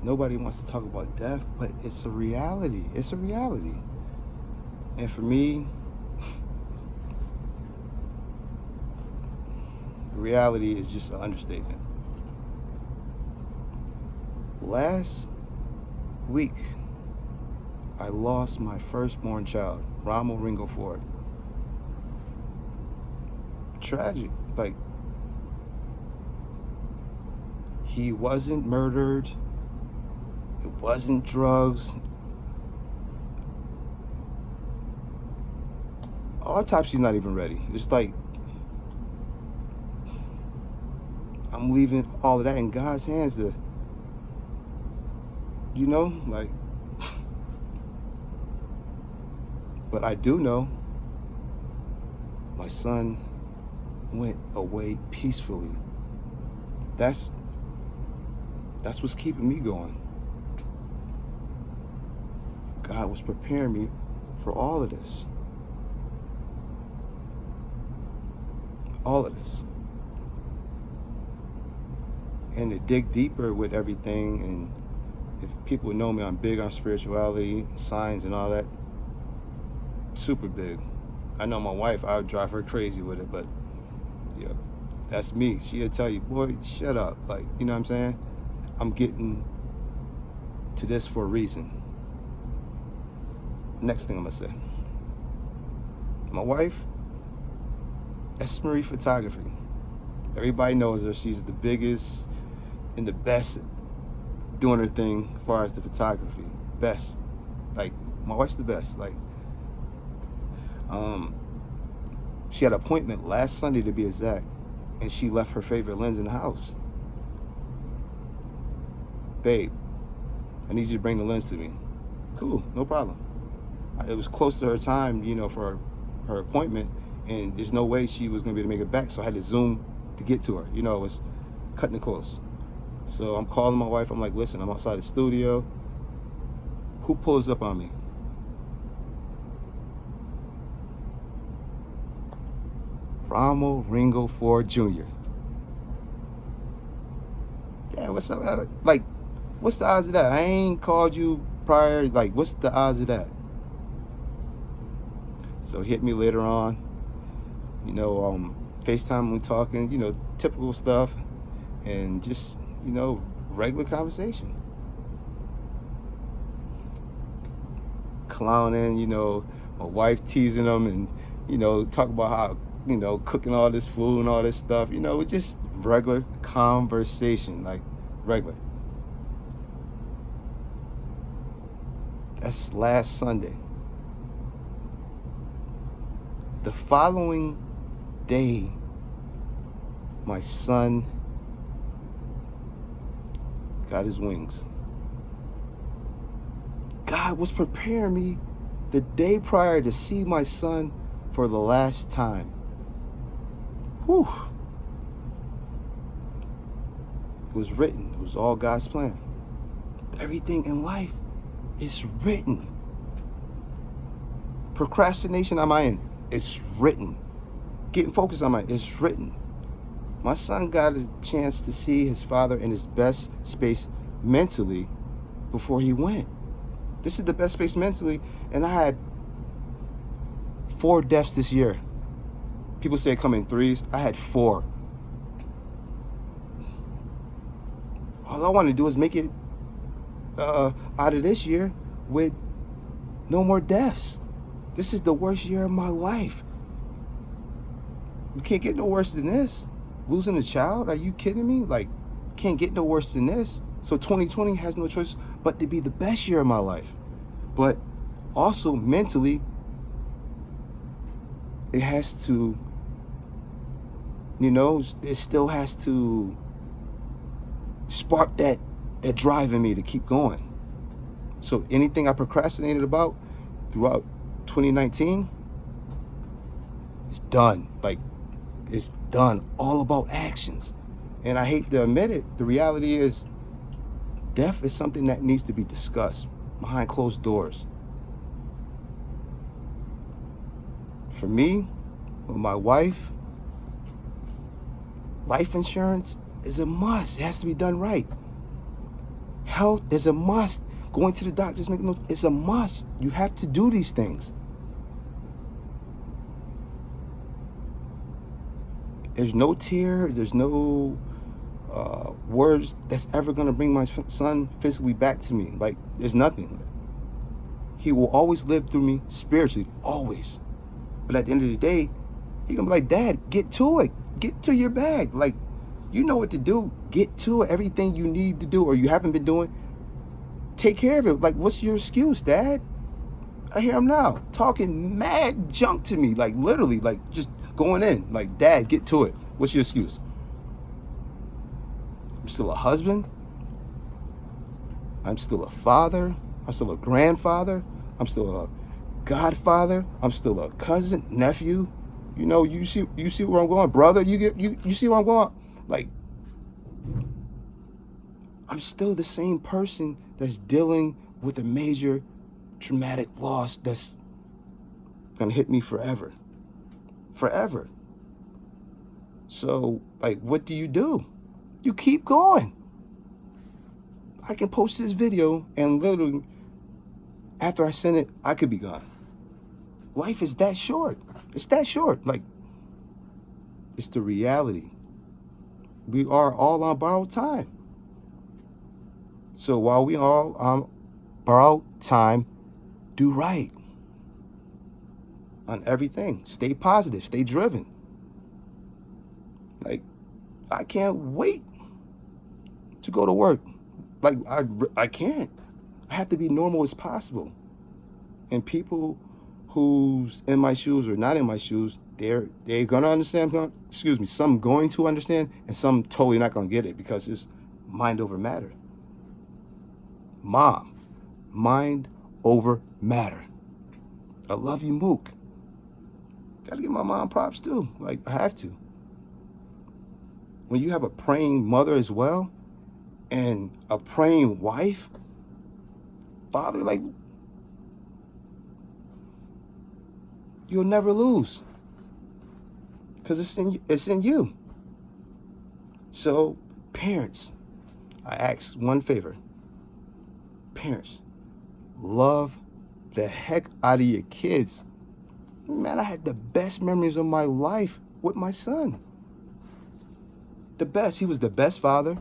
Nobody wants to talk about death, but it's a reality. It's a reality. And for me, reality is just an understatement. Last week, I lost my firstborn child, Rahmo Ford. Tragic. Like, he wasn't murdered. It wasn't drugs. Autopsy's not even ready. It's like, I'm leaving all of that in God's hands to, like, but I do know my son went away peacefully. That's what's keeping me going. God was preparing me for all of this. All of this. And to dig deeper with everything, and if people know me, I'm big on spirituality, signs and all that. Super big. I know my wife, I would drive her crazy with it, but yeah, that's me. She'll tell you, boy, shut up. Like, you know what I'm saying? I'm getting to this for a reason. Next thing I'm gonna say. My wife, that's Marie Photography. Everybody knows her. She's the biggest and the best doing her thing as far as the photography. Best. Like, my wife's the best. Like, she had an appointment last Sunday to be exact, and she left her favorite lens in the house. Babe, I need you to bring the lens to me. Cool, no problem. It was close to her time, for her appointment, and there's no way she was gonna be able to make it back, so I had to Zoom to get to her. It was cutting it close. So I'm calling my wife. I'm like, listen, I'm outside the studio. Who pulls up on me? Rahmo Ford Jr. Yeah, what's up? Like, what's the odds of that? I ain't called you prior. Like, what's the odds of that? So hit me later on. FaceTime, we talking, typical stuff, and just, regular conversation. Clowning, my wife teasing them, and, talk about how, cooking all this food and all this stuff, just regular conversation, like regular. That's last Sunday. The following day, my son got his wings. God was preparing me the day prior to see my son for the last time. Whew. It was written. It was all God's plan. Everything in life is written. Procrastination on my end, it's written. Getting focused on my end, it's written. My son got a chance to see his father in his best space mentally before he went. This is the best space mentally, and I had 4 deaths this year. People say it come in 3s. I had 4. All I want to do is make it out of this year with no more deaths. This is the worst year of my life. You can't get no worse than this. Losing a child? Are you kidding me? Like, can't get no worse than this. So 2020 has no choice but to be the best year of my life. But also mentally, it has to, it still has to spark that drive in me to keep going. So anything I procrastinated about throughout 2019, it's done. Like, it's done. All about actions. And I hate to admit it, the reality is death is something that needs to be discussed behind closed doors. For me, with my wife, life insurance is a must. It has to be done right. Health is a must. Going to the doctors, it's a must. You have to do these things. There's no tear, there's no words that's ever going to bring my son physically back to me. Like, there's nothing. He will always live through me spiritually, always. But at the end of the day, he gonna be like, Dad, get to it. Get to your bag. Like, you know what to do. Get to it. Everything you need to do or you haven't been doing, take care of it. Like, what's your excuse, Dad? I hear him now talking mad junk to me, like literally, like just going in. Like, Dad, get to it. What's your excuse? I'm still a husband. I'm still a father. I'm still a grandfather. I'm still a godfather. I'm still a cousin, nephew. You know, you see where I'm going, brother. You see where I'm going. Like, I'm still the same person that's dealing with a major traumatic loss that's gonna hit me forever. Forever. So, like, what do? You keep going. I can post this video and literally, after I send it, I could be gone. Life is that short. It's that short. Like, it's the reality. We are all on borrowed time. So while we all on borrowed time, do right on everything. Stay positive. Stay driven. Like, I can't wait to go to work. Like, I can't. I have to be normal as possible. And people who's in my shoes or not in my shoes, they're gonna understand. Some going to understand, and some totally not gonna get it because it's mind over matter. Mom, mind over matter. I love you, Mook. Gotta give my mom props too. Like, I have to. When you have a praying mother as well, and a praying wife, father, like, you'll never lose. Because it's in you. So, parents, I ask one favor. Parents, love the heck out of your kids. Man, I had the best memories of my life with my son. The best. He was the best father.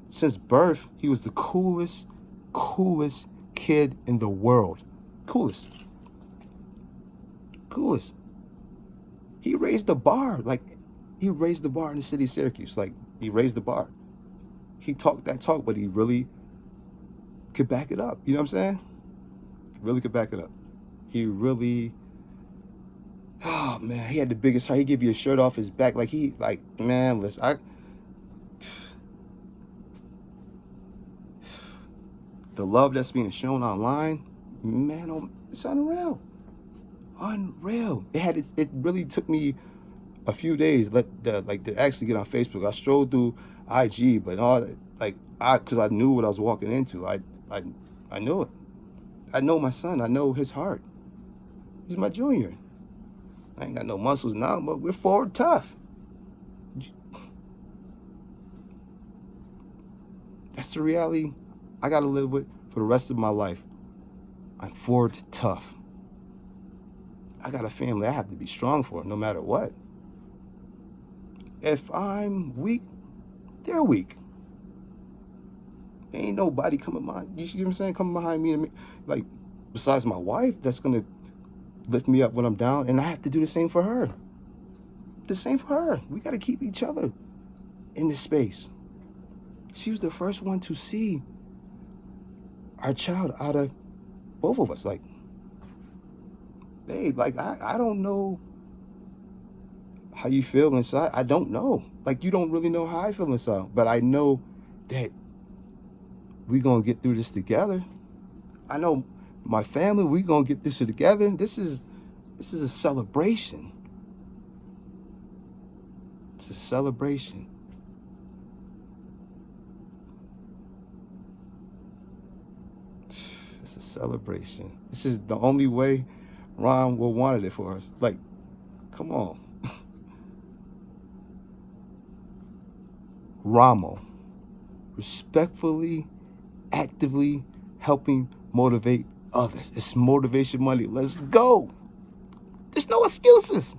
Since birth, he was the coolest kid in the world. Coolest. He raised the bar. Like, he raised the bar in the city of Syracuse. Like, he raised the bar. He talked that talk, but he really could back it up. You know what I'm saying? Really could back it up. He really, oh man, he had the biggest heart. He give you a shirt off his back. Man, listen, the love that's being shown online, man, it's unreal. Unreal. It really took me a few days to actually get on Facebook. I strolled through IG, but because I knew what I was walking into. I knew it. I know my son. I know his heart. He's my junior. I ain't got no muscles now, but we're forward tough. That's the reality I got to live with for the rest of my life. I'm forward tough. I got a family I have to be strong for, no matter what. If I'm weak, they're weak. There ain't nobody coming behind, you see what I'm saying? Coming behind me, like, besides my wife, that's going to lift me up when I'm down. And I have to do the same for her. The same for her. We got to keep each other in this space. She was the first one to see our child out of both of us. Like, babe, like, I don't know how you feel inside. I don't know. Like, you don't really know how I feel inside. But I know that we're going to get through this together. I know my family, we're going to get this together. This is a celebration. It's a celebration. It's a celebration. This is the only way Ron will wanted it for us. Like, come on. Rahmo, respectfully actively helping motivate others. It's motivation money. Let's go. There's no excuses.